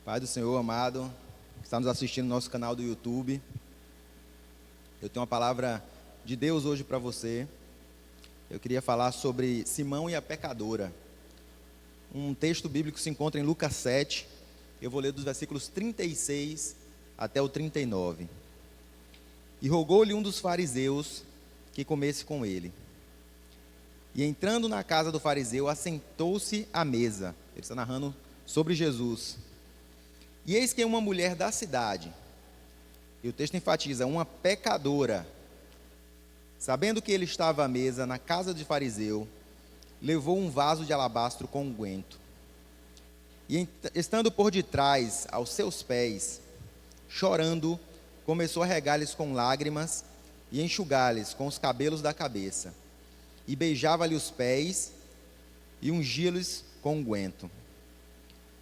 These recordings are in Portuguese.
Pai do Senhor amado, que está nos assistindo no nosso canal do YouTube. Eu tenho uma palavra de Deus hoje para você. Eu queria falar sobre Simão e a pecadora. Um texto bíblico se encontra em Lucas 7. Eu vou ler dos versículos 36 até o 39. E rogou-lhe um dos fariseus que comesse com ele. E entrando na casa do fariseu, assentou-se à mesa. Ele está narrando sobre Jesus. E eis que uma mulher da cidade, e o texto enfatiza, uma pecadora, sabendo que ele estava à mesa na casa de fariseu, levou um vaso de alabastro com unguento. E estando por detrás aos seus pés, chorando, começou a regar-lhes com lágrimas e enxugar-lhes com os cabelos da cabeça. E beijava-lhe os pés e ungia-lhes com unguento.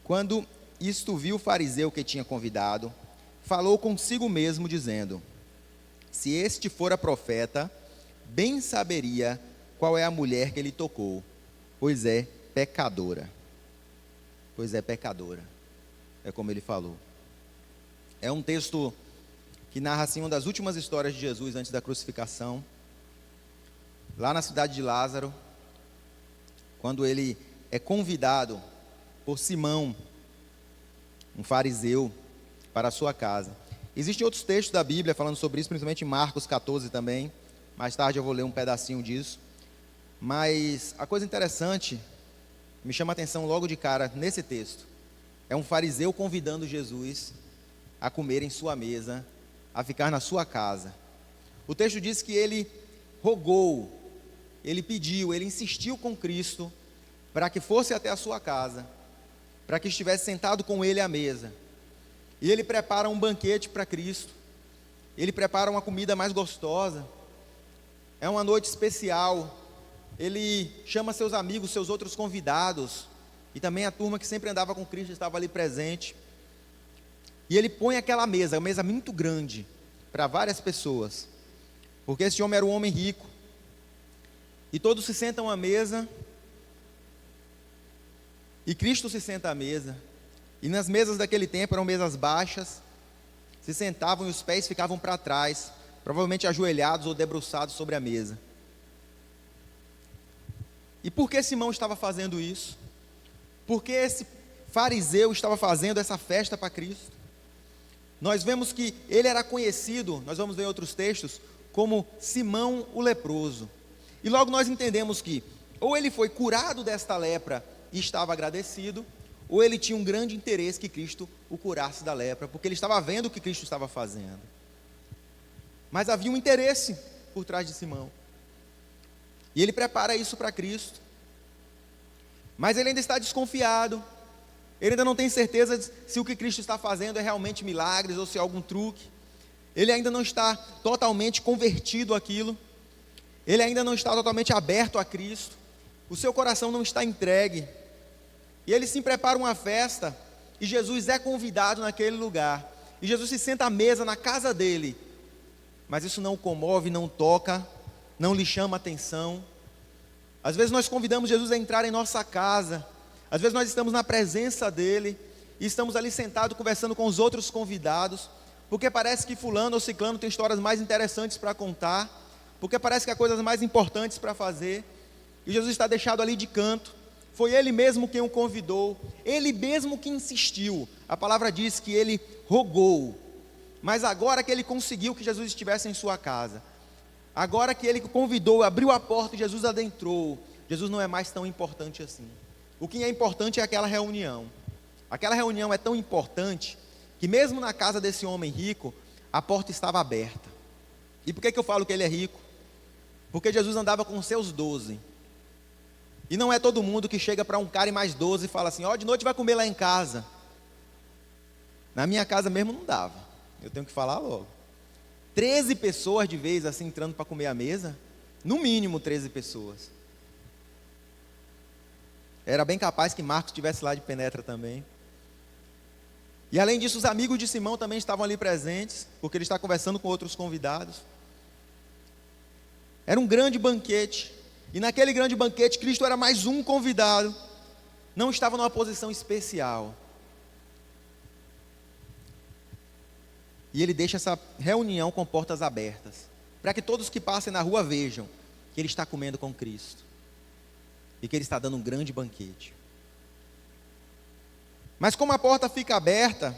Quando isto viu o fariseu que tinha convidado, falou consigo mesmo, dizendo: se este fora profeta, bem saberia qual é a mulher que ele tocou, pois é pecadora. Pois é pecadora, é como ele falou. É um texto que narra assim uma das últimas histórias de Jesus antes da crucificação, lá na cidade de Lázaro, quando ele é convidado por Simão, um fariseu, para a sua casa. Existem outros textos da Bíblia falando sobre isso, principalmente em Marcos 14 também. Mais tarde eu vou ler um pedacinho disso. Mas a coisa interessante, me chama a atenção logo de cara nesse texto, é um fariseu convidando Jesus a comer em sua mesa, a ficar na sua casa. O texto diz que ele rogou, ele pediu, ele insistiu com Cristo para que fosse até a sua casa, para que estivesse sentado com ele à mesa. E ele prepara um banquete para Cristo, ele prepara uma comida mais gostosa, é uma noite especial, ele chama seus amigos, seus outros convidados, e também a turma que sempre andava com Cristo estava ali presente, e ele põe aquela mesa, uma mesa muito grande, para várias pessoas, porque esse homem era um homem rico, e todos se sentam à mesa, e Cristo se senta à mesa, e nas mesas daquele tempo eram mesas baixas, se sentavam e os pés ficavam para trás, provavelmente ajoelhados ou debruçados sobre a mesa. E por que Simão estava fazendo isso? Por que esse fariseu estava fazendo essa festa para Cristo? Nós vemos que ele era conhecido, nós vamos ver em outros textos, como Simão o leproso. E logo nós entendemos que ou ele foi curado desta lepra e estava agradecido, ou ele tinha um grande interesse que Cristo o curasse da lepra, porque ele estava vendo o que Cristo estava fazendo. Mas havia um interesse por trás de Simão, e ele prepara isso para Cristo, mas ele ainda está desconfiado, ele ainda não tem certeza se o que Cristo está fazendo é realmente milagres, ou se é algum truque, ele ainda não está totalmente convertido àquilo, ele ainda não está totalmente aberto a Cristo, o seu coração não está entregue, e ele se prepara uma festa, e Jesus é convidado naquele lugar, e Jesus se senta à mesa na casa dele, mas isso não o comove, não toca, não lhe chama atenção. Às vezes nós convidamos Jesus a entrar em nossa casa, às vezes nós estamos na presença dele, e estamos ali sentados conversando com os outros convidados, porque parece que fulano ou ciclano tem histórias mais interessantes para contar, porque parece que há coisas mais importantes para fazer, e Jesus está deixado ali de canto. Foi ele mesmo quem o convidou, ele mesmo que insistiu. A palavra diz que ele rogou, mas agora que ele conseguiu que Jesus estivesse em sua casa, agora que ele convidou, abriu a porta e Jesus adentrou, Jesus não é mais tão importante assim. O que é importante é aquela reunião. Aquela reunião é tão importante que mesmo na casa desse homem rico, a porta estava aberta. E por que eu falo que ele é rico? Porque Jesus andava com os seus 12. E não é todo mundo que chega para um cara e mais 12 e fala assim: ó, de noite vai comer lá em casa. Na minha casa mesmo não dava, eu tenho que falar logo. 13 pessoas de vez assim entrando para comer à mesa, no mínimo 13 pessoas. Era bem capaz que Marcos estivesse lá de penetra também. E além disso, os amigos de Simão também estavam ali presentes, porque ele está conversando com outros convidados. Era um grande banquete. E naquele grande banquete, Cristo era mais um convidado, não estava numa posição especial. E ele deixa essa reunião com portas abertas, para que todos que passem na rua vejam que ele está comendo com Cristo e que ele está dando um grande banquete. Mas como a porta fica aberta,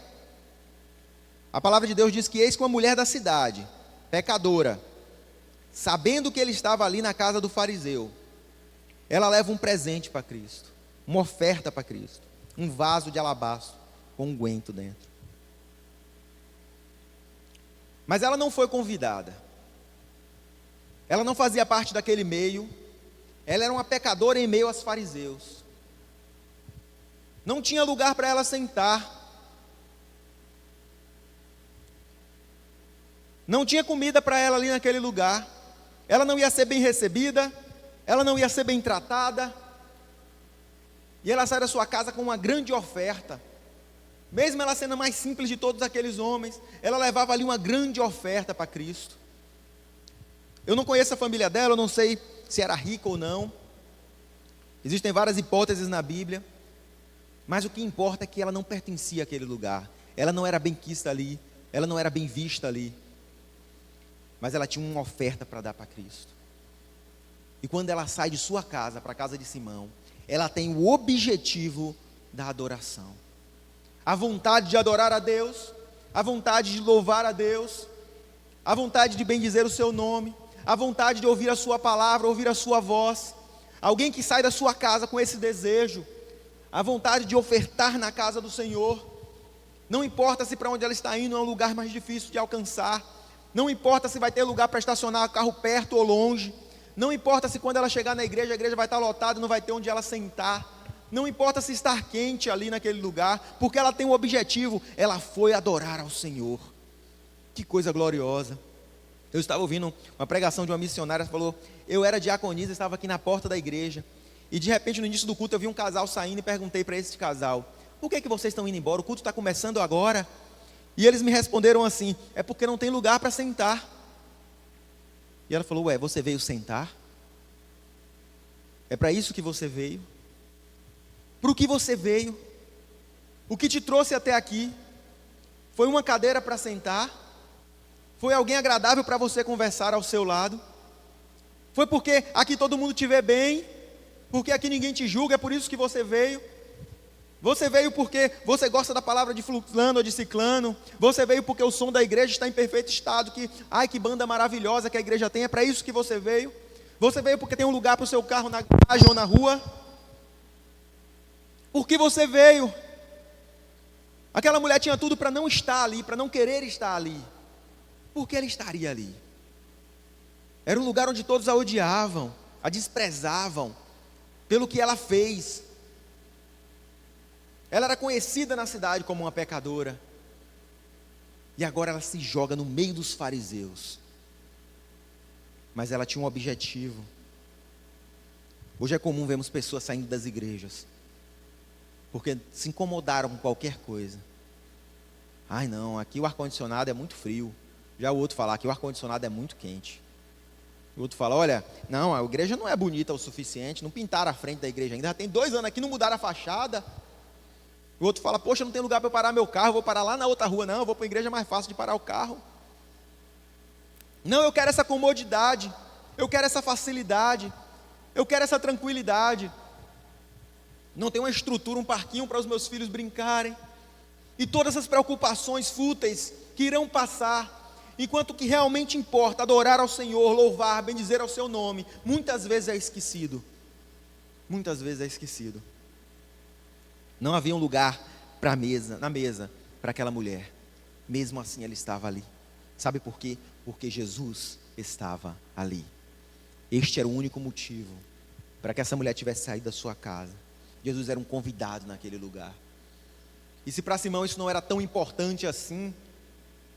a palavra de Deus diz que eis que uma mulher da cidade, pecadora, sabendo que ele estava ali na casa do fariseu, ela leva um presente para Cristo, uma oferta para Cristo, um vaso de alabastro com unguento dentro. Mas ela não foi convidada, ela não fazia parte daquele meio, ela era uma pecadora em meio aos fariseus, não tinha lugar para ela sentar, não tinha comida para ela ali naquele lugar, ela não ia ser bem recebida, ela não ia ser bem tratada, e ela sai da sua casa com uma grande oferta, mesmo ela sendo a mais simples de todos aqueles homens, ela levava ali uma grande oferta para Cristo. Eu não conheço a família dela, eu não sei se era rica ou não, existem várias hipóteses na Bíblia, mas o que importa é que ela não pertencia àquele lugar, ela não era bem quista ali, ela não era bem vista ali, mas ela tinha uma oferta para dar para Cristo. E quando ela sai de sua casa para a casa de Simão, ela tem o objetivo da adoração, a vontade de adorar a Deus, a vontade de louvar a Deus, a vontade de bendizer o seu nome, a vontade de ouvir a sua palavra, ouvir a sua voz. Alguém que sai da sua casa com esse desejo, a vontade de ofertar na casa do Senhor, não importa se para onde ela está indo é um lugar mais difícil de alcançar, não importa se vai ter lugar para estacionar o carro perto ou longe, não importa se quando ela chegar na igreja, a igreja vai estar lotada e não vai ter onde ela sentar, não importa se estar quente ali naquele lugar, porque ela tem um objetivo, ela foi adorar ao Senhor. Que coisa gloriosa. Eu estava ouvindo uma pregação de uma missionária, falou, eu era diaconisa, estava aqui na porta da igreja, e de repente no início do culto eu vi um casal saindo e perguntei para esse casal, por que vocês estão indo embora? O culto está começando agora. E eles me responderam assim, é porque não tem lugar para sentar. E ela falou, ué, você veio sentar? É para isso que você veio? Para o que você veio? O que te trouxe até aqui? Foi uma cadeira para sentar? Foi alguém agradável para você conversar ao seu lado? Foi porque aqui todo mundo te vê bem? Porque aqui ninguém te julga, é por isso que você veio? Você veio porque você gosta da palavra de fulano ou de ciclano? Você veio porque o som da igreja está em perfeito estado, que banda maravilhosa que a igreja tem, é para isso que você veio? Você veio porque tem um lugar para o seu carro na garagem ou na rua? Por que você veio? Aquela mulher tinha tudo para não estar ali, para não querer estar ali. Por que ela estaria ali? Era um lugar onde todos a odiavam, a desprezavam, pelo que ela fez. Ela era conhecida na cidade como uma pecadora. E agora ela se joga no meio dos fariseus. Mas ela tinha um objetivo. Hoje é comum vermos pessoas saindo das igrejas porque se incomodaram com qualquer coisa. Ai não, aqui o ar-condicionado é muito frio. Já o outro fala, aqui o ar-condicionado é muito quente. O outro fala, olha, não, a igreja não é bonita o suficiente, não pintaram a frente da igreja ainda, já tem 2 anos aqui, não mudaram a fachada. O outro fala, poxa, não tem lugar para eu parar meu carro, vou parar lá na outra rua. Não, eu vou para a igreja mais fácil de parar o carro. Não, eu quero essa comodidade, eu quero essa facilidade, eu quero essa tranquilidade. Não tem uma estrutura, um parquinho para os meus filhos brincarem. E todas essas preocupações fúteis que irão passar, enquanto o que realmente importa, adorar ao Senhor, louvar, bendizer ao seu nome, muitas vezes é esquecido. Muitas vezes é esquecido. Não havia um lugar na mesa para aquela mulher. Mesmo assim ela estava ali. Sabe por quê? Porque Jesus estava ali. Este era o único motivo para que essa mulher tivesse saído da sua casa. Jesus era um convidado naquele lugar. E se para Simão isso não era tão importante assim,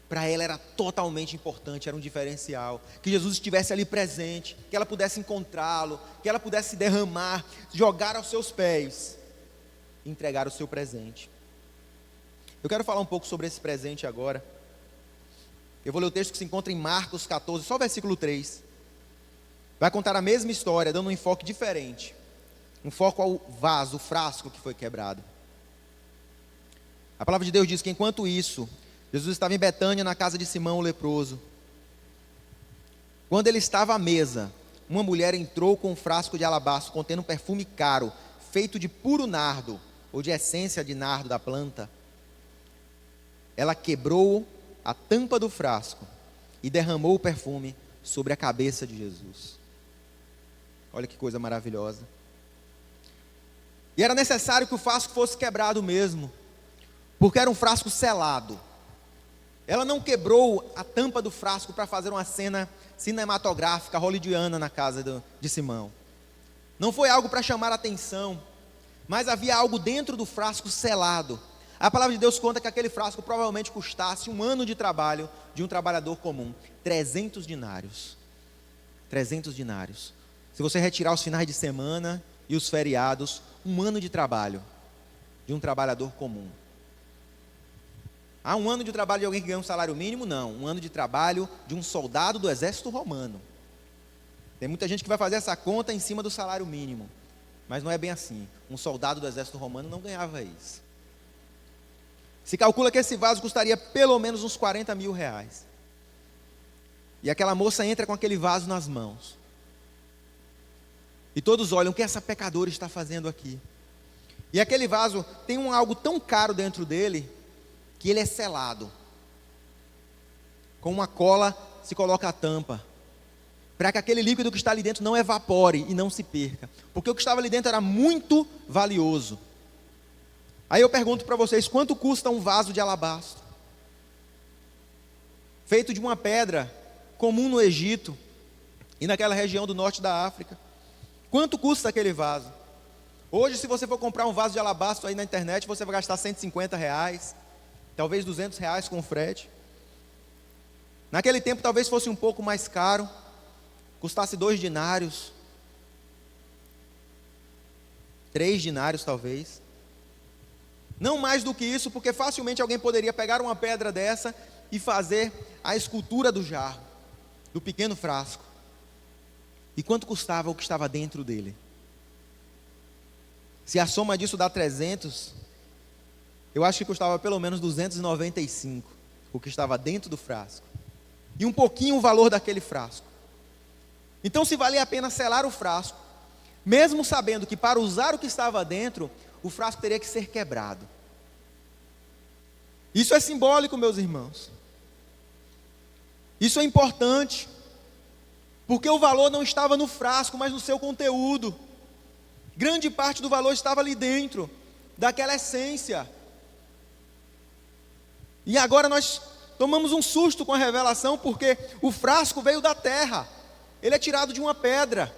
para ela era totalmente importante, era um diferencial. Que Jesus estivesse ali presente, que ela pudesse encontrá-lo, que ela pudesse se derramar, jogar aos seus pés, entregar o seu presente. Eu quero falar um pouco sobre esse presente agora. Eu vou ler o texto que se encontra em Marcos 14, só o versículo 3. Vai contar a mesma história, dando um enfoque diferente. Um foco ao vaso, o frasco que foi quebrado. A palavra de Deus diz que enquanto isso, Jesus estava em Betânia, na casa de Simão o leproso. Quando ele estava à mesa, uma mulher entrou com um frasco de alabastro contendo um perfume caro, feito de puro nardo, ou de essência de nardo da planta. Ela quebrou a tampa do frasco e derramou o perfume sobre a cabeça de Jesus. Olha que coisa maravilhosa. E era necessário que o frasco fosse quebrado mesmo, porque era um frasco selado. Ela não quebrou a tampa do frasco para fazer uma cena cinematográfica hollywoodiana na casa de Simão. Não foi algo para chamar a atenção, mas havia algo dentro do frasco selado. A palavra de Deus conta que aquele frasco provavelmente custasse 1 ano de trabalho de um trabalhador comum, 300 dinários. 300 dinários. Se você retirar os finais de semana e os feriados, 1 ano de trabalho de um trabalhador comum. Há 1 ano de trabalho de alguém que ganha um salário mínimo? Não. 1 ano de trabalho de um soldado do exército romano. Tem muita gente que vai fazer essa conta em cima do salário mínimo, mas não é bem assim. Um soldado do exército romano não ganhava isso. Se calcula que esse vaso custaria pelo menos uns 40 mil reais. E aquela moça entra com aquele vaso nas mãos. E todos olham, o que essa pecadora está fazendo aqui? E aquele vaso tem algo tão caro dentro dele, que ele é selado. Com uma cola se coloca a tampa, para que aquele líquido que está ali dentro não evapore e não se perca. Porque o que estava ali dentro era muito valioso. Aí eu pergunto para vocês, quanto custa um vaso de alabastro? Feito de uma pedra comum no Egito e naquela região do norte da África. Quanto custa aquele vaso? Hoje, se você for comprar um vaso de alabastro aí na internet, você vai gastar 150 reais, talvez 200 reais com frete. Naquele tempo talvez fosse um pouco mais caro, custasse 2 dinários, 3 dinários talvez. Não mais do que isso, porque facilmente alguém poderia pegar uma pedra dessa e fazer a escultura do jarro, do pequeno frasco. E quanto custava o que estava dentro dele? Se a soma disso dá 300, eu acho que custava pelo menos 295, o que estava dentro do frasco. E um pouquinho o valor daquele frasco. Então, se valia a pena selar o frasco, mesmo sabendo que para usar o que estava dentro, o frasco teria que ser quebrado. Isso é simbólico, meus irmãos. Isso é importante, porque o valor não estava no frasco, mas no seu conteúdo. Grande parte do valor estava ali dentro, daquela essência. E agora nós tomamos um susto com a revelação, porque o frasco veio da terra, ele é tirado de uma pedra,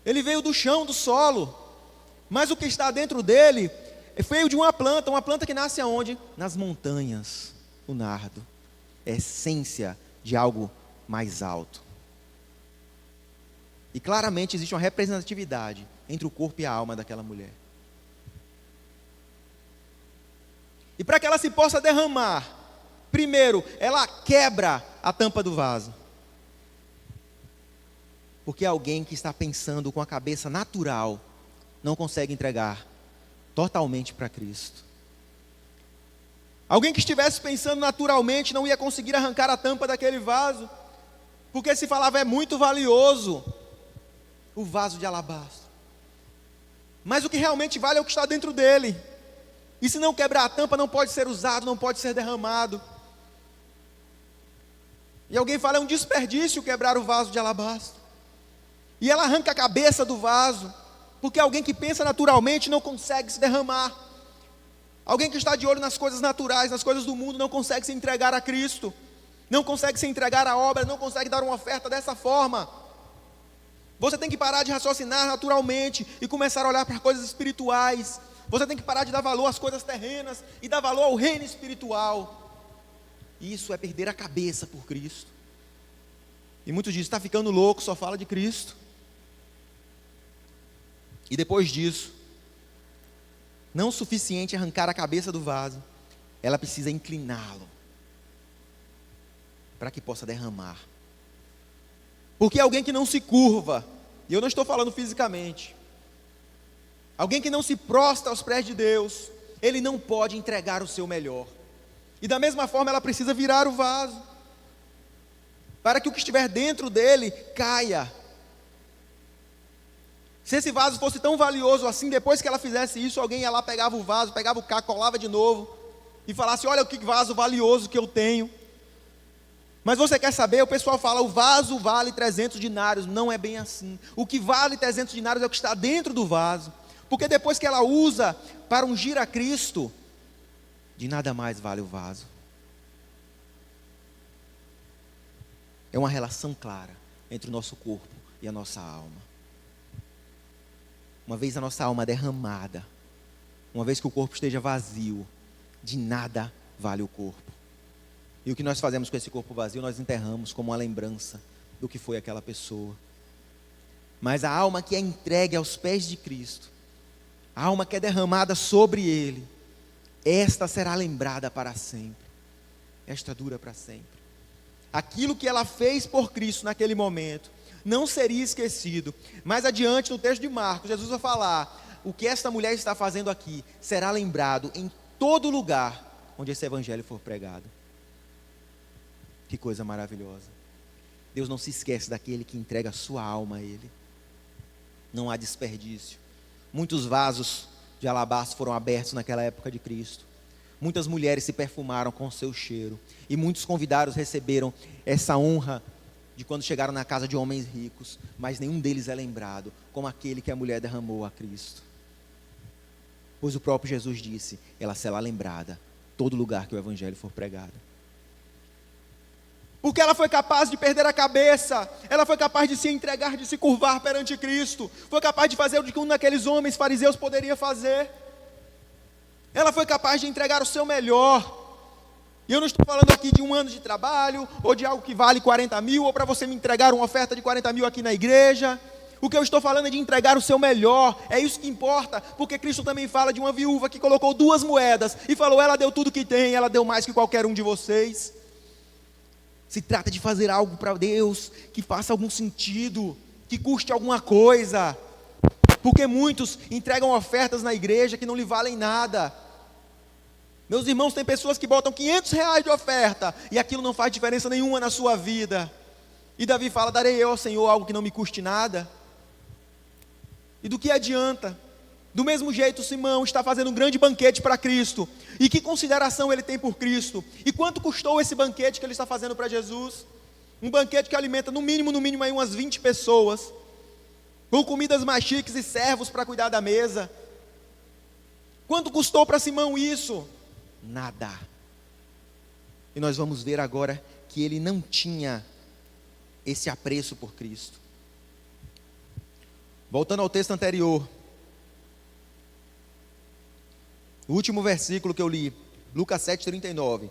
ele veio do chão, do solo, mas o que está dentro dele veio de uma planta que nasce aonde? Nas montanhas, o nardo, é essência de algo mais alto. E claramente existe uma representatividade entre o corpo e a alma daquela mulher. E para que ela se possa derramar, primeiro, ela quebra a tampa do vaso. Porque alguém que está pensando com a cabeça natural não consegue entregar totalmente para Cristo. Alguém que estivesse pensando naturalmente não ia conseguir arrancar a tampa daquele vaso, porque se falava é muito valioso o vaso de alabastro. Mas o que realmente vale é o que está dentro dele. E se não quebrar a tampa, não pode ser usado, não pode ser derramado. E alguém fala, é um desperdício quebrar o vaso de alabastro. E ela arranca a cabeça do vaso, porque alguém que pensa naturalmente não consegue se derramar. Alguém que está de olho nas coisas naturais, nas coisas do mundo, não consegue se entregar a Cristo. Não consegue se entregar à obra, não consegue dar uma oferta dessa forma. Você tem que parar de raciocinar naturalmente e começar a olhar para coisas espirituais. Você tem que parar de dar valor às coisas terrenas e dar valor ao reino espiritual. Isso é perder a cabeça por Cristo. E muitos dizem, está ficando louco, só fala de Cristo. E depois disso, não o suficiente arrancar a cabeça do vaso, ela precisa incliná-lo, para que possa derramar. Porque alguém que não se curva, e eu não estou falando fisicamente, alguém que não se prostra aos pés de Deus, ele não pode entregar o seu melhor. E da mesma forma ela precisa virar o vaso, para que o que estiver dentro dele caia. Se esse vaso fosse tão valioso assim, depois que ela fizesse isso, alguém ia lá, pegava o vaso, pegava o caco, colava de novo, e falasse: olha que vaso valioso que eu tenho. Mas você quer saber, o pessoal fala, o vaso vale 300 dinários, não é bem assim. O que vale 300 dinários é o que está dentro do vaso, porque depois que ela usa para ungir a Cristo, de nada mais vale o vaso. É uma relação clara entre o nosso corpo e a nossa alma. Uma vez a nossa alma derramada, uma vez que o corpo esteja vazio, de nada vale o corpo. E o que nós fazemos com esse corpo vazio, nós enterramos como uma lembrança do que foi aquela pessoa. Mas a alma que é entregue aos pés de Cristo, a alma que é derramada sobre Ele, esta será lembrada para sempre. Esta dura para sempre. Aquilo que ela fez por Cristo naquele momento, não seria esquecido. Mais adiante no texto de Marcos, Jesus vai falar, o que esta mulher está fazendo aqui, será lembrado em todo lugar onde esse evangelho for pregado. Que coisa maravilhosa. Deus não se esquece daquele que entrega a sua alma a Ele. Não há desperdício. Muitos vasos de alabastro foram abertos naquela época de Cristo. Muitas mulheres se perfumaram com o seu cheiro. E muitos convidados receberam essa honra de quando chegaram na casa de homens ricos. Mas nenhum deles é lembrado como aquele que a mulher derramou a Cristo. Pois o próprio Jesus disse, ela será lembrada em todo lugar que o evangelho for pregado. Porque ela foi capaz de perder a cabeça, ela foi capaz de se entregar, de se curvar perante Cristo, foi capaz de fazer o que um daqueles homens fariseus poderia fazer. Ela foi capaz de entregar o seu melhor. E eu não estou falando aqui de um ano de trabalho, ou de algo que vale 40 mil, ou para você me entregar uma oferta de 40 mil aqui na igreja. O que eu estou falando é de entregar o seu melhor, é isso que importa, porque Cristo também fala de uma viúva que colocou 2 moedas, e falou, ela deu tudo que tem, ela deu mais que qualquer um de vocês. Se trata de fazer algo para Deus, que faça algum sentido, que custe alguma coisa, porque muitos entregam ofertas na igreja que não lhe valem nada. Meus irmãos, tem pessoas que botam R$500 de oferta, e aquilo não faz diferença nenhuma na sua vida. E Davi fala, darei eu ao Senhor algo que não me custe nada. E do que adianta? Do mesmo jeito, Simão está fazendo um grande banquete para Cristo. E que consideração ele tem por Cristo? E quanto custou esse banquete que ele está fazendo para Jesus? Um banquete que alimenta no mínimo aí umas 20 pessoas. Com comidas mais chiques e servos para cuidar da mesa. Quanto custou para Simão isso? Nada. E nós vamos ver agora que ele não tinha esse apreço por Cristo. Voltando ao texto anterior. O último versículo que eu li, Lucas 7,39.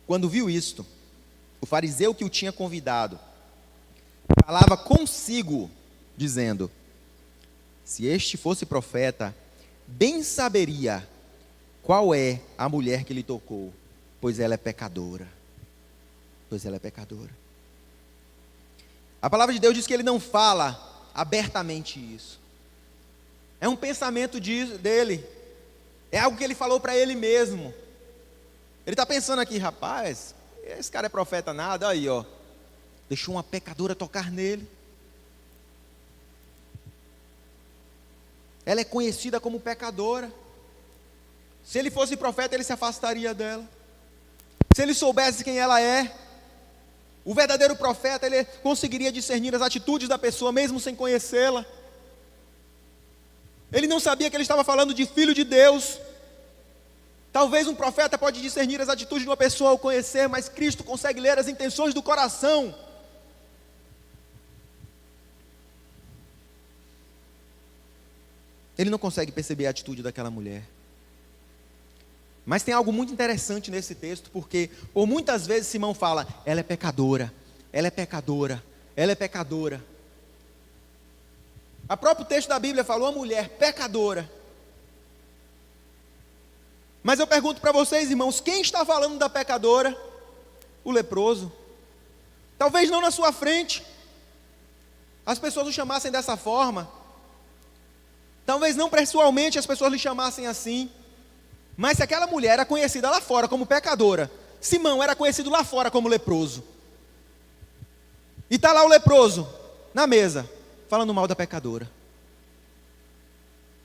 Quando viu isto, o fariseu que o tinha convidado, falava consigo, dizendo, se este fosse profeta, bem saberia qual é a mulher que lhe tocou, pois ela é pecadora. Pois ela é pecadora. A palavra de Deus diz que ele não fala abertamente isso. É um pensamento dele. É algo que ele falou para ele mesmo. Ele está pensando aqui, rapaz, esse cara é profeta nada, aí ó, deixou uma pecadora tocar nele. Ela é conhecida como pecadora. Se ele fosse profeta, ele se afastaria dela. Se ele soubesse quem ela é, o verdadeiro profeta, ele conseguiria discernir as atitudes da pessoa, mesmo sem conhecê-la. Ele não sabia que ele estava falando de filho de Deus. Talvez um profeta pode discernir as atitudes de uma pessoa ao conhecer, mas Cristo consegue ler as intenções do coração. Ele não consegue perceber a atitude daquela mulher. Mas tem algo muito interessante nesse texto, porque por muitas vezes Simão fala, ela é pecadora, ela é pecadora, ela é pecadora. O próprio texto da Bíblia falou a mulher pecadora. Mas eu pergunto para vocês, irmãos, quem está falando da pecadora? O leproso. Talvez não na sua frente as pessoas o chamassem dessa forma. Talvez não pessoalmente as pessoas lhe chamassem assim. Mas se aquela mulher era conhecida lá fora como pecadora, Simão era conhecido lá fora como leproso. E está lá o leproso, na mesa, falando mal da pecadora.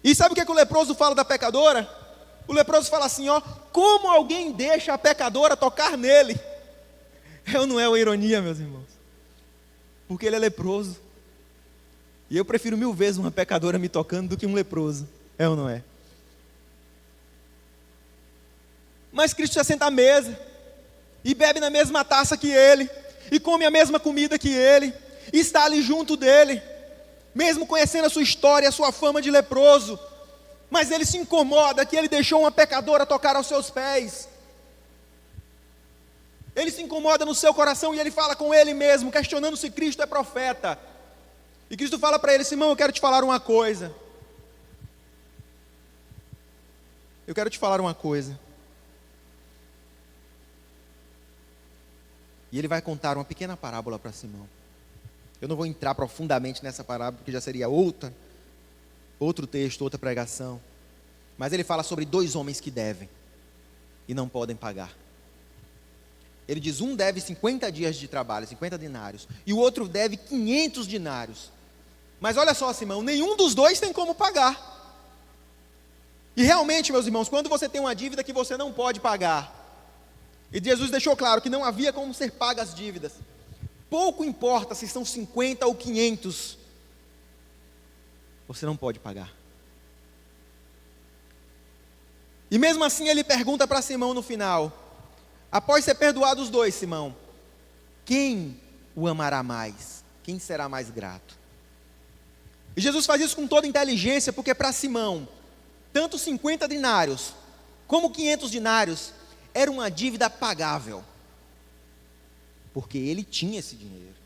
E sabe o que o leproso fala da pecadora? O leproso fala assim, ó, como alguém deixa a pecadora tocar nele? É ou não é uma ironia, meus irmãos? Porque ele é leproso. E eu prefiro 1000 vezes uma pecadora me tocando do que um leproso. É ou não é? Mas Cristo se senta à mesa, e bebe na mesma taça que ele, e come a mesma comida que ele, e está ali junto dele, mesmo conhecendo a sua história, a sua fama de leproso, mas ele se incomoda que ele deixou uma pecadora tocar aos seus pés. Ele se incomoda no seu coração e ele fala com ele mesmo, questionando se Cristo é profeta. E Cristo fala para ele, Simão, eu quero te falar uma coisa. Eu quero te falar uma coisa. E ele vai contar uma pequena parábola para Simão. Eu não vou entrar profundamente nessa parábola, porque já seria outro texto, outra pregação. Mas ele fala sobre 2 homens que devem e não podem pagar. Ele diz, um deve 50 dias de trabalho, 50 denários, e o outro deve 500 denários. Mas olha só, Simão, nenhum dos dois tem como pagar. E realmente, meus irmãos, quando você tem uma dívida que você não pode pagar, e Jesus deixou claro que não havia como ser pagas as dívidas, pouco importa se são 50 ou 500, você não pode pagar. E mesmo assim ele pergunta para Simão no final, após ser perdoado os dois, Simão, quem o amará mais? Quem será mais grato? E Jesus faz isso com toda inteligência, porque para Simão, tanto 50 denários, como 500 denários, era uma dívida pagável, porque ele tinha esse dinheiro.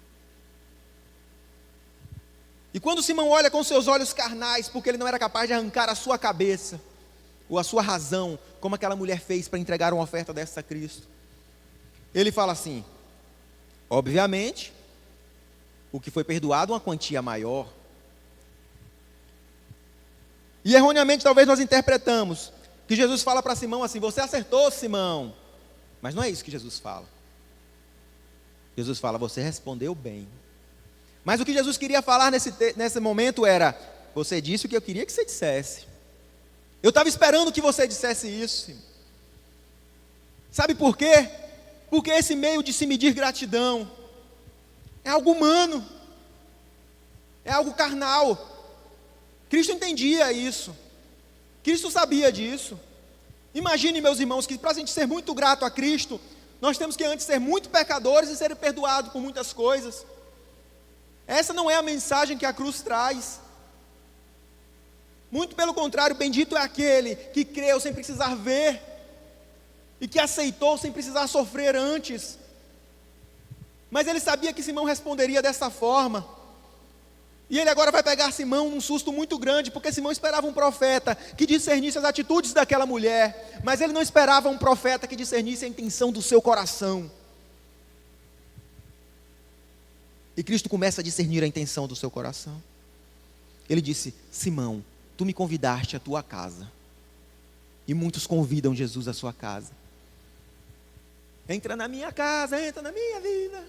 E quando Simão olha com seus olhos carnais, porque ele não era capaz de arrancar a sua cabeça, ou a sua razão, como aquela mulher fez para entregar uma oferta dessa a Cristo, ele fala assim, obviamente, o que foi perdoado uma quantia maior. E erroneamente talvez nós interpretamos que Jesus fala para Simão assim, você acertou, Simão. Mas não é isso que Jesus fala. Jesus fala, você respondeu bem. Mas o que Jesus queria falar nesse momento era, você disse o que eu queria que você dissesse. Eu estava esperando que você dissesse isso. Sabe por quê? Porque esse meio de se medir gratidão é algo humano, é algo carnal. Cristo entendia isso, Cristo sabia disso. Imagine, meus irmãos, que para a gente ser muito grato a Cristo, nós temos que antes ser muito pecadores e ser perdoados por muitas coisas. Essa não é a mensagem que a cruz traz. Muito pelo contrário, bendito é aquele que creu sem precisar ver, e que aceitou sem precisar sofrer antes. Mas ele sabia que Simão responderia dessa forma. E ele agora vai pegar Simão num susto muito grande, porque Simão esperava um profeta que discernisse as atitudes daquela mulher, mas ele não esperava um profeta que discernisse a intenção do seu coração. E Cristo começa a discernir a intenção do seu coração. Ele disse, Simão, tu me convidaste à tua casa. E muitos convidam Jesus à sua casa. Entra na minha casa, entra na minha vida.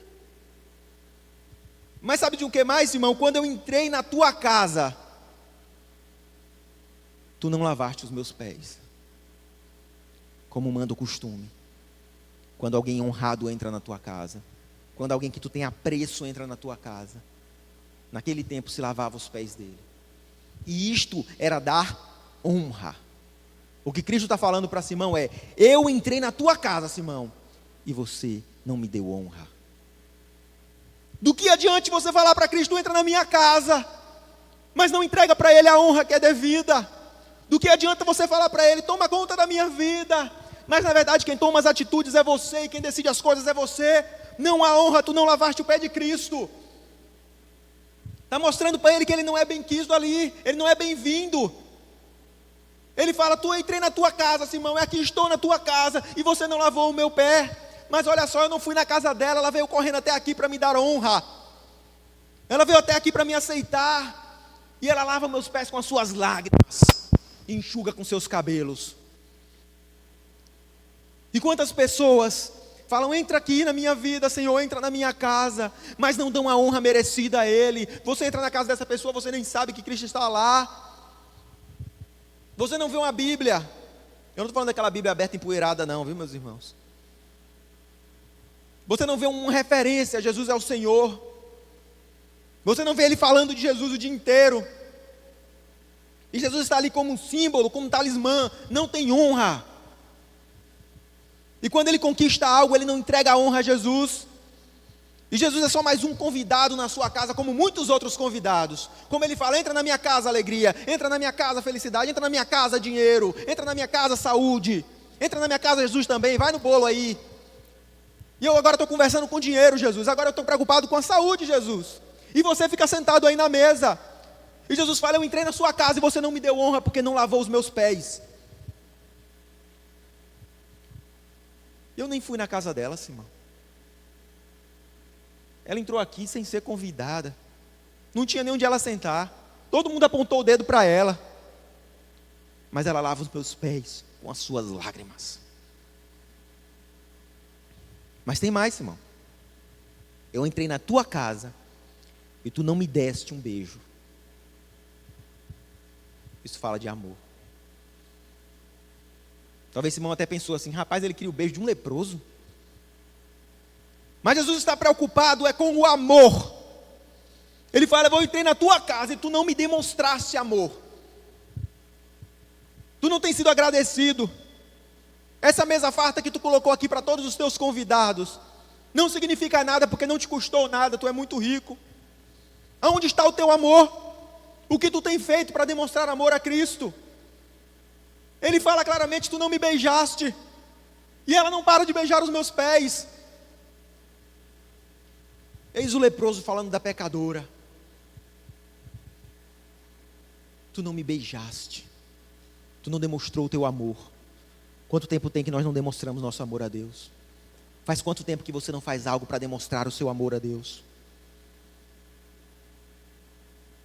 Mas sabe de um que mais, irmão? Quando eu entrei na tua casa, tu não lavaste os meus pés, como manda o costume. Quando alguém honrado entra na tua casa, quando alguém que tu tem apreço entra na tua casa, naquele tempo se lavava os pés dele. E isto era dar honra. O que Cristo está falando para Simão é, eu entrei na tua casa, Simão, e você não me deu honra. Do que adiante você falar para Cristo, entra na minha casa, mas não entrega para Ele a honra que é devida? Do que adianta você falar para Ele, toma conta da minha vida, mas na verdade quem toma as atitudes é você, e quem decide as coisas é você? Não há honra, tu não lavaste o pé de Cristo. Está mostrando para Ele que Ele não é bem-quisto ali, Ele não é bem-vindo. Ele fala, entrei na tua casa, Simão, e aqui estou na tua casa, e você não lavou o meu pé. Mas olha só, eu não fui na casa dela, ela veio correndo até aqui para me dar honra. Ela veio até aqui para me aceitar. E ela lava meus pés com as suas lágrimas, e enxuga com seus cabelos. E quantas pessoas falam, entra aqui na minha vida, Senhor, entra na minha casa, mas não dão a honra merecida a Ele. Você entra na casa dessa pessoa, você nem sabe que Cristo está lá. Você não vê uma Bíblia. Eu não estou falando daquela Bíblia aberta empoeirada não, viu, meus irmãos? Você não vê uma referência, Jesus é o Senhor. Você não vê Ele falando de Jesus o dia inteiro. E Jesus está ali como um símbolo, como um talismã, não tem honra. E quando Ele conquista algo, Ele não entrega a honra a Jesus. E Jesus é só mais um convidado na sua casa, como muitos outros convidados. Como Ele fala, entra na minha casa alegria, entra na minha casa felicidade, entra na minha casa dinheiro, entra na minha casa saúde, entra na minha casa Jesus também, vai no bolo aí. E eu agora estou conversando com dinheiro, Jesus, agora eu estou preocupado com a saúde, Jesus. E você fica sentado aí na mesa. E Jesus fala, eu entrei na sua casa e você não me deu honra porque não lavou os meus pés. Eu nem fui na casa dela, Simão. Ela entrou aqui sem ser convidada. Não tinha nem onde ela sentar. Todo mundo apontou o dedo para ela. Mas ela lava os meus pés com as suas lágrimas. Mas tem mais, Simão. Eu entrei na tua casa e tu não me deste um beijo. Isso fala de amor. Talvez Simão até pensou assim, rapaz, ele queria o beijo de um leproso. Mas Jesus está preocupado com o amor. Ele fala, eu entrei na tua casa e tu não me demonstraste amor. Tu não tens sido agradecido. Essa mesa farta que tu colocou aqui para todos os teus convidados, não significa nada porque não te custou nada, tu é muito rico. Aonde está o teu amor? O que tu tem feito para demonstrar amor a Cristo? Ele fala claramente, tu não me beijaste. E ela não para de beijar os meus pés. Eis o leproso falando da pecadora. Tu não me beijaste. Tu não demonstrou o teu amor. Quanto tempo tem que nós não demonstramos nosso amor a Deus? Faz quanto tempo que você não faz algo para demonstrar o seu amor a Deus?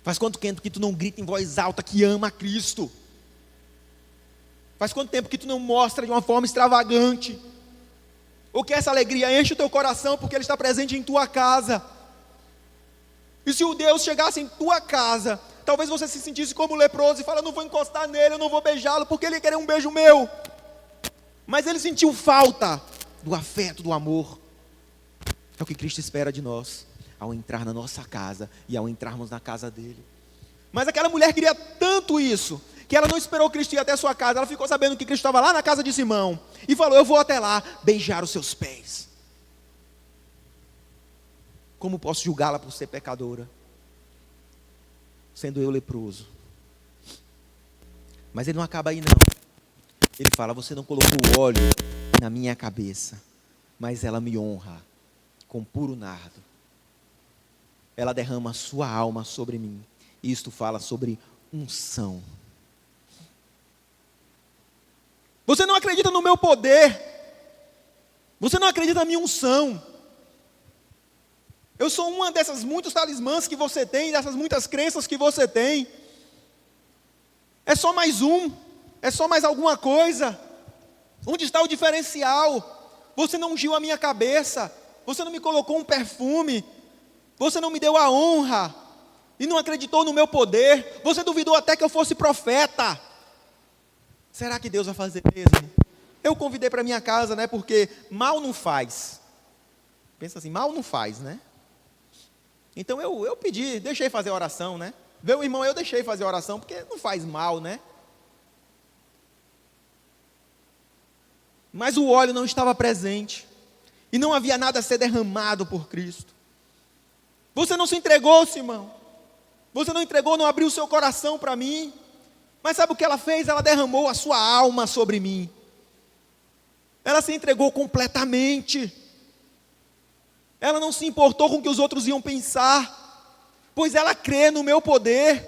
Faz quanto tempo que tu não grita em voz alta que ama a Cristo? Faz quanto tempo que tu não mostra de uma forma extravagante? Ou que essa alegria enche o teu coração porque Ele está presente em tua casa? E se o Deus chegasse em tua casa, talvez você se sentisse como leproso e fala, não vou encostar nele, eu não vou beijá-lo, porque ele queria um beijo meu. Mas ele sentiu falta do afeto, do amor. É o que Cristo espera de nós, ao entrar na nossa casa e ao entrarmos na casa dele. Mas aquela mulher queria tanto isso, que ela não esperou Cristo ir até a sua casa, ela ficou sabendo que Cristo estava lá na casa de Simão, e falou, eu vou até lá beijar os seus pés. Como posso julgá-la por ser pecadora? Sendo eu leproso. Mas ele não acaba aí não. Ele fala, você não colocou óleo na minha cabeça, mas ela me honra com puro nardo. Ela derrama a sua alma sobre mim. Isto fala sobre unção. Você não acredita no meu poder. Você não acredita na minha unção. Eu sou uma dessas muitos talismãs que você tem, dessas muitas crenças que você tem. É só mais um, é só mais alguma coisa. Onde está o diferencial? Você não ungiu a minha cabeça, você não me colocou um perfume, você não me deu a honra, e não acreditou no meu poder, você duvidou até que eu fosse profeta. Será que Deus vai fazer mesmo? Eu convidei para minha casa, né, porque mal não faz. Pensa assim, mal não faz, né? Então eu pedi, deixei fazer a oração, né? Meu irmão, eu deixei fazer a oração, porque não faz mal, né? Mas o óleo não estava presente, e não havia nada a ser derramado por Cristo. Você não se entregou, Simão. Você não entregou, não abriu o seu coração para mim. Mas sabe o que ela fez? Ela derramou a sua alma sobre mim. Ela se entregou completamente. Ela não se importou com o que os outros iam pensar, pois ela crê no meu poder.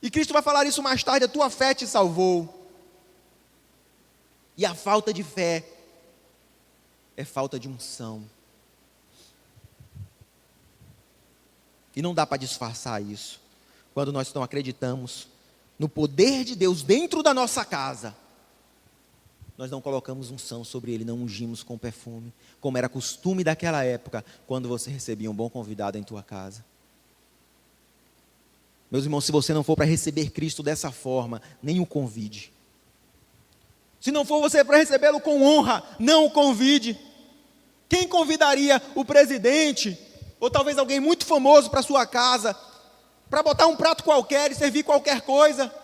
E Cristo vai falar isso mais tarde, a tua fé te salvou. E a falta de fé é falta de unção. E não dá para disfarçar isso. Quando nós não acreditamos no poder de Deus dentro da nossa casa, nós não colocamos unção sobre ele, não ungimos com perfume, como era costume daquela época, quando você recebia um bom convidado em tua casa. Meus irmãos, se você não for para receber Cristo dessa forma, nem o convide. Se não for você para recebê-lo com honra, não o convide. Quem convidaria o presidente, ou talvez alguém muito famoso para sua casa, para botar um prato qualquer e servir qualquer coisa,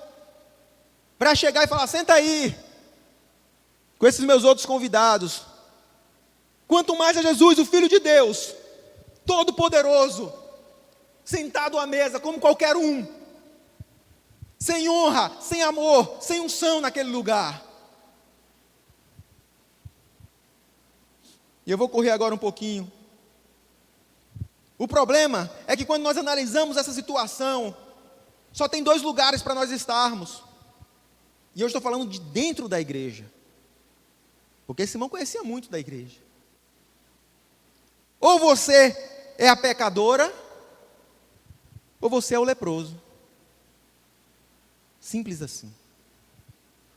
para chegar e falar, senta aí, com esses meus outros convidados. Quanto mais a Jesus, o Filho de Deus, Todo-Poderoso, sentado à mesa como qualquer um, sem honra, sem amor, sem unção naquele lugar. E eu vou correr agora um pouquinho. O problema é que quando nós analisamos essa situação, só tem 2 lugares para nós estarmos. E eu estou falando de dentro da igreja. Porque Simão conhecia muito da igreja. Ou você é a pecadora, ou você é o leproso. Simples assim.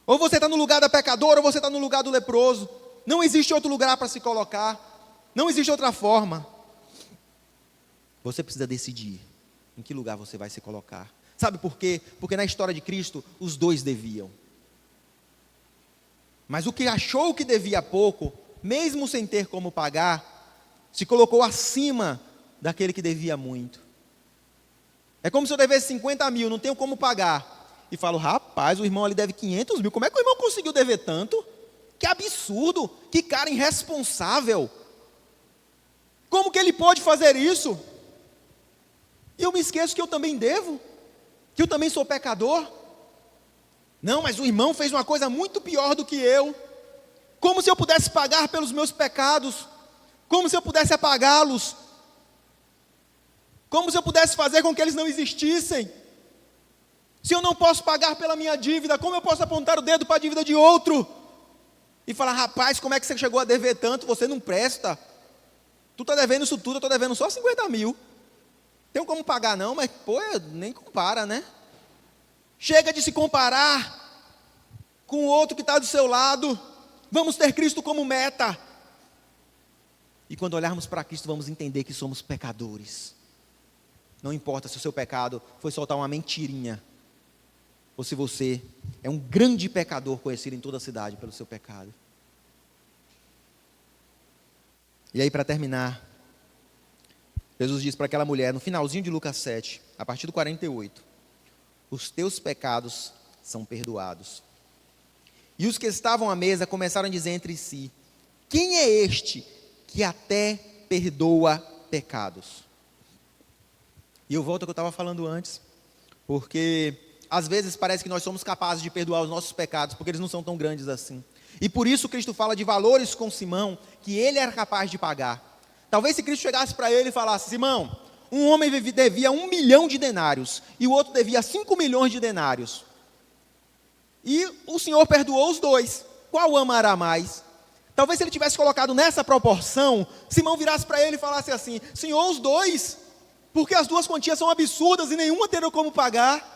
Ou você está no lugar da pecadora, ou você está no lugar do leproso. Não existe outro lugar para se colocar. Não existe outra forma. Você precisa decidir em que lugar você vai se colocar. Sabe por quê? Porque na história de Cristo, os 2 deviam. Mas o que achou que devia pouco, mesmo sem ter como pagar, se colocou acima daquele que devia muito. É como se eu devesse 50 mil, não tenho como pagar. E falo, rapaz, o irmão ali deve 500 mil. Como é que o irmão conseguiu dever tanto? Que absurdo, que cara irresponsável. Como que ele pode fazer isso? E eu me esqueço que eu também devo, que eu também sou pecador. Não, mas o irmão fez uma coisa muito pior do que eu. Como se eu pudesse pagar pelos meus pecados, como se eu pudesse apagá-los, como se eu pudesse fazer com que eles não existissem. Se eu não posso pagar pela minha dívida, como eu posso apontar o dedo para a dívida de outro? E falar, rapaz, como é que você chegou a dever tanto? Você não presta. Tu está devendo isso tudo, eu estou devendo só 50 mil. Tem como pagar não, mas pô, nem compara, né? Chega de se comparar com o outro que está do seu lado. Vamos ter Cristo como meta. E quando olharmos para Cristo, vamos entender que somos pecadores. Não importa se o seu pecado foi soltar uma mentirinha, ou se você é um grande pecador conhecido em toda a cidade pelo seu pecado. E aí, para terminar, Jesus diz para aquela mulher, no finalzinho de Lucas 7, a partir do 48, os teus pecados são perdoados. E os que estavam à mesa começaram a dizer entre si, quem é este que até perdoa pecados? E eu volto ao que eu estava falando antes, porque às vezes parece que nós somos capazes de perdoar os nossos pecados, porque eles não são tão grandes assim. E por isso Cristo fala de valores com Simão, que ele era capaz de pagar. Talvez se Cristo chegasse para ele e falasse, Simão, um homem devia 1 milhão de denários, e o outro devia 5 milhões de denários. E o Senhor perdoou os 2, qual amará mais? Talvez se ele tivesse colocado nessa proporção, Simão virasse para ele e falasse assim, Senhor, os 2, porque as 2 quantias são absurdas e nenhuma terá como pagar.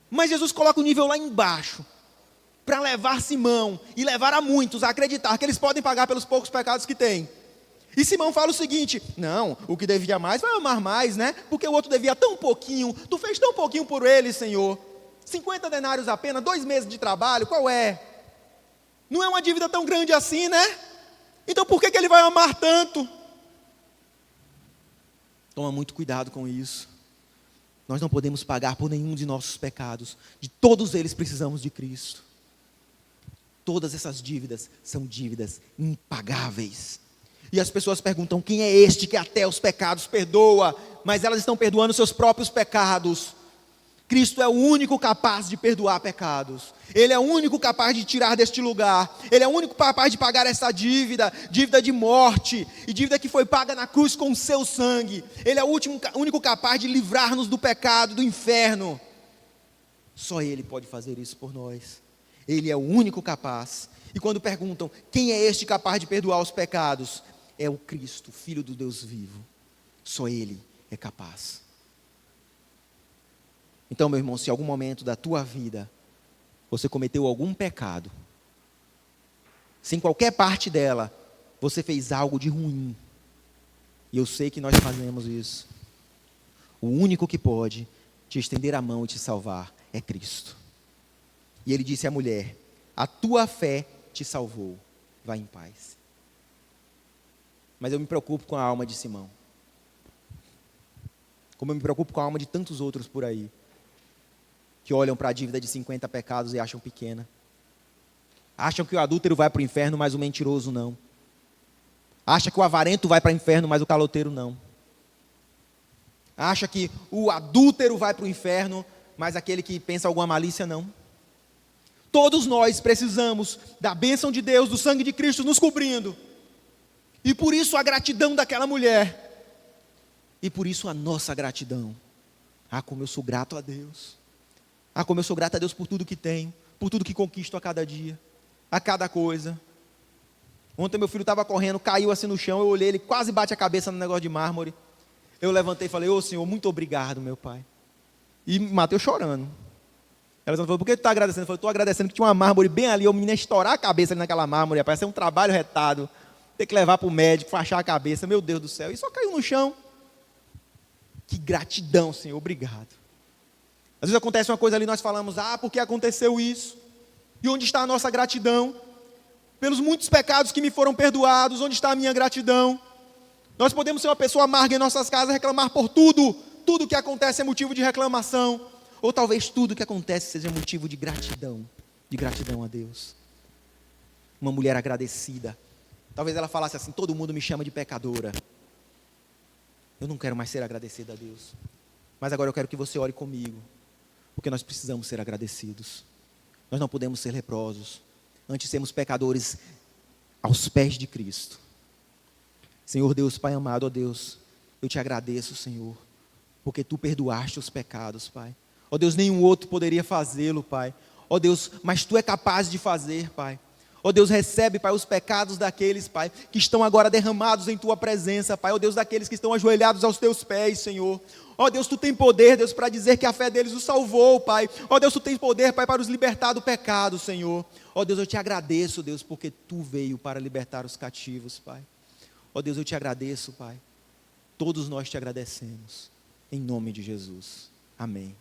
Mas Jesus coloca o nível lá embaixo, para levar Simão e levar a muitos a acreditar que eles podem pagar pelos poucos pecados que têm. E Simão fala o seguinte, não, o que devia mais vai amar mais, né? Porque o outro devia tão pouquinho, tu fez tão pouquinho por ele, Senhor. 50 denários apenas, 2 meses de trabalho, qual é? Não é uma dívida tão grande assim, né? Então por que ele vai amar tanto? Toma muito cuidado com isso. Nós não podemos pagar por nenhum de nossos pecados. De todos eles precisamos de Cristo. Todas essas dívidas são dívidas impagáveis. E as pessoas perguntam, quem é este que até os pecados perdoa? Mas elas estão perdoando seus próprios pecados. Cristo é o único capaz de perdoar pecados. Ele é o único capaz de tirar deste lugar. Ele é o único capaz de pagar essa dívida, dívida de morte, e dívida que foi paga na cruz com o seu sangue. Ele é o único capaz de livrar-nos do pecado, do inferno. Só Ele pode fazer isso por nós. Ele é o único capaz. E quando perguntam, quem é este capaz de perdoar os pecados? É o Cristo, Filho do Deus vivo. Só Ele é capaz. Então, meu irmão, se em algum momento da tua vida você cometeu algum pecado, Se em qualquer parte dela você fez algo de ruim, e eu sei que nós fazemos isso, o único que pode te estender a mão e te salvar é Cristo. E ele disse à mulher: a tua fé te salvou, vai em paz. Mas eu me preocupo com a alma de Simão, como eu me preocupo com a alma de tantos outros por aí, que olham para a dívida de 50 pecados e acham pequena. Acham que o adúltero vai para o inferno, mas o mentiroso não. Acha que o avarento vai para o inferno, mas o caloteiro não. Acha que o adúltero vai para o inferno, mas aquele que pensa alguma malícia não. Todos nós precisamos da bênção de Deus, do sangue de Cristo nos cobrindo. E por isso a gratidão daquela mulher. E por isso a nossa gratidão. Ah, como eu sou grato a Deus. Ah, como eu sou grato a Deus por tudo que tenho, por tudo que conquisto a cada dia, a cada coisa. Ontem meu filho estava correndo, caiu assim no chão, eu olhei, ele quase bate a cabeça no negócio de mármore. Eu levantei e falei: ô Senhor, muito obrigado, meu Pai. E Mateus chorando. Ela falou: por que tu está agradecendo? Eu falei: estou agradecendo que tinha uma mármore bem ali, o menino ia estourar a cabeça ali naquela mármore, ia parecer um trabalho retado, ter que levar para o médico, fachar a cabeça, meu Deus do céu, e só caiu no chão. Que gratidão, Senhor, obrigado. Às vezes acontece uma coisa ali, nós falamos: ah, por que aconteceu isso? E onde está a nossa gratidão? Pelos muitos pecados que me foram perdoados, onde está a minha gratidão? Nós podemos ser uma pessoa amarga em nossas casas, reclamar por tudo. Tudo que acontece é motivo de reclamação. Ou talvez tudo que acontece seja motivo de gratidão a Deus. Uma mulher agradecida. Talvez ela falasse assim: todo mundo me chama de pecadora. Eu não quero mais ser agradecida a Deus. Mas agora eu quero que você ore comigo. Porque nós precisamos ser agradecidos. Nós não podemos ser leprosos. Antes sermos pecadores aos pés de Cristo. Senhor Deus, Pai amado, ó Deus, eu te agradeço, Senhor, porque Tu perdoaste os pecados, Pai. Ó Deus, nenhum outro poderia fazê-lo, Pai. Ó Deus, mas Tu é capaz de fazer, Pai. Ó Deus, recebe, Pai, os pecados daqueles, Pai, que estão agora derramados em Tua presença, Pai. Ó Deus, daqueles que estão ajoelhados aos Teus pés, Senhor. Ó Deus, Tu tem poder, Deus, para dizer que a fé deles os salvou, Pai. Ó Deus, Tu tens poder, Pai, para os libertar do pecado, Senhor. Ó Deus, eu te agradeço, Deus, porque Tu veio para libertar os cativos, Pai. Ó Deus, eu te agradeço, Pai. Todos nós te agradecemos. Em nome de Jesus. Amém.